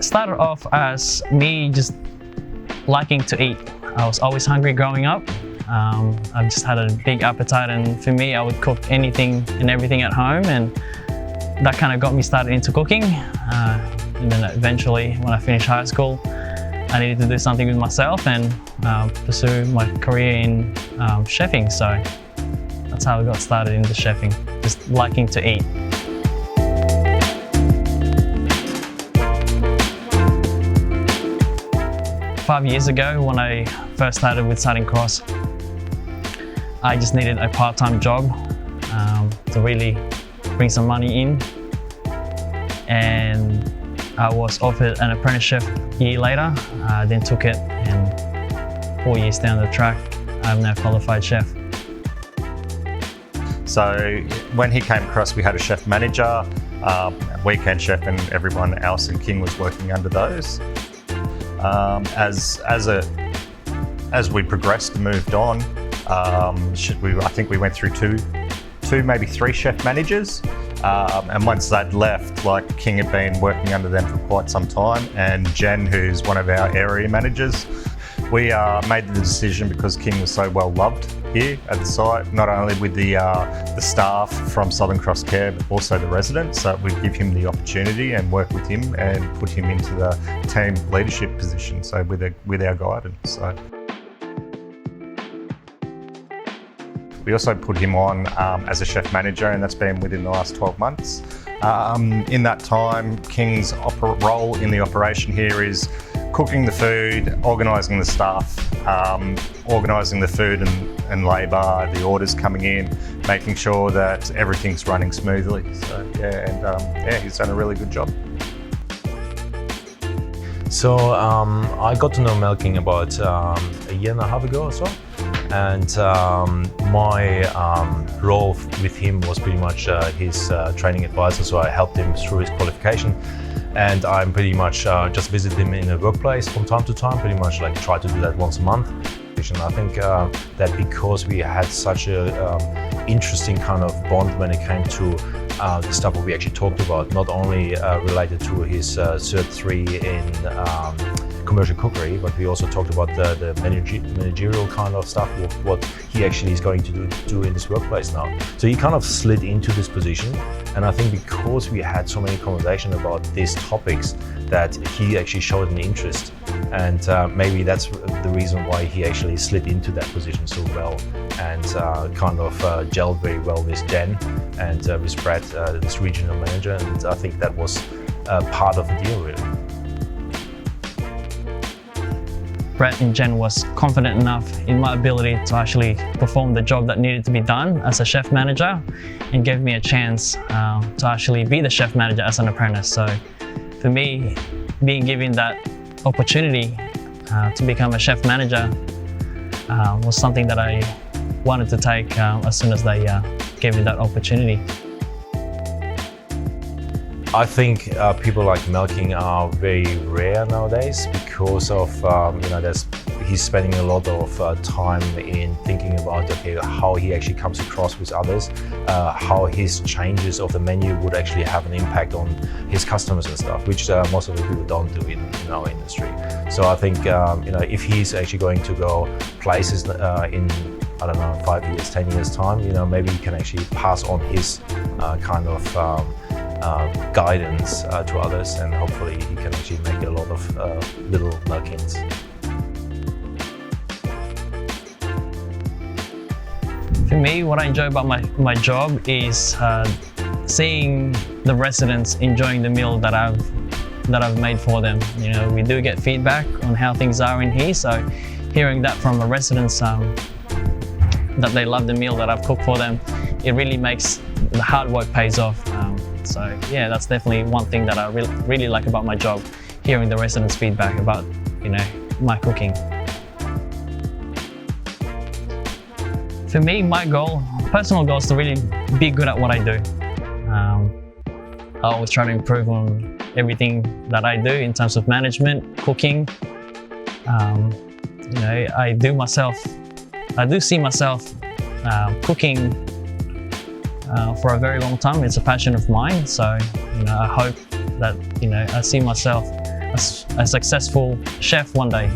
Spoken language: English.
Started off as me just liking to eat. I was always hungry growing up. I just had a big appetite, and for me I would cook anything and everything at home, and that kind of got me started into cooking. And then eventually when I finished high school I needed to do something with myself and pursue my career in chefing. So that's how I got started into chefing, just liking to eat. Five years ago, when I first started with Southern Cross, I just needed a part-time job to really bring some money in, and I was offered an apprenticeship a year later. I then took it, and 4 years down the track, I'm now a qualified chef. So when he came across, we had a chef manager, weekend chef, and everyone else in King was working under those. As we progressed and moved on, I think we went through two, maybe three chef managers. And once they'd left, like King had been working under them for quite some time, and Jen, who's one of our area managers, we made the decision because King was so well loved here at the site, not only with the staff from Southern Cross Care, but also the residents. So we'd give him the opportunity and work with him and put him into the team leadership position, so with our guidance. So we also put him on as a chef manager, and that's been within the last 12 months. In that time, King's role in the operation here is cooking the food, organising the staff, organising the food and labour, the orders coming in, making sure that everything's running smoothly. So yeah, he's done a really good job. So I got to know Melking about a year and a half ago or so, and my role with him was pretty much his training advisor. So I helped him through his qualification, and I'm pretty much just visit him in the workplace from time to time, pretty much like try to do that once a month. And I think that because we had such a interesting kind of bond when it came to the stuff that we actually talked about, not only related to his Cert 3 in commercial cookery, but we also talked about the managerial kind of stuff, what he actually is going to do in this workplace now. So he kind of slid into this position, and I think because we had so many conversations about these topics that he actually showed an interest, and maybe that's the reason why he actually slid into that position so well, and kind of gelled very well with Jen and with Brad, this regional manager, and I think that was part of the deal really. Brett and Jen was confident enough in my ability to actually perform the job that needed to be done as a chef manager, and gave me a chance to actually be the chef manager as an apprentice. So for me, being given that opportunity to become a chef manager was something that I wanted to take as soon as they gave me that opportunity. I think people like Melking are very rare nowadays because of he's spending a lot of time in thinking about how he actually comes across with others, how his changes of the menu would actually have an impact on his customers and stuff, which most of the people don't do in our industry. So I think if he's actually going to go places in, I don't know, 5 years, 10 years time, maybe he can actually pass on his kind of guidance to others, and hopefully he can actually make a lot of little Melkings. For me, what I enjoy about my job is seeing the residents enjoying the meal that I've made for them. We do get feedback on how things are in here, so hearing that from the residents that they love the meal that I've cooked for them, it really makes the hard work pays off. So yeah, that's definitely one thing that I really like about my job, hearing the residents' feedback about my cooking. For me, my personal goal is to really be good at what I do. I always try to improve on everything that I do in terms of management, cooking. I do see myself cooking for a very long time. It's a passion of mine, so I hope that I see myself as a successful chef one day.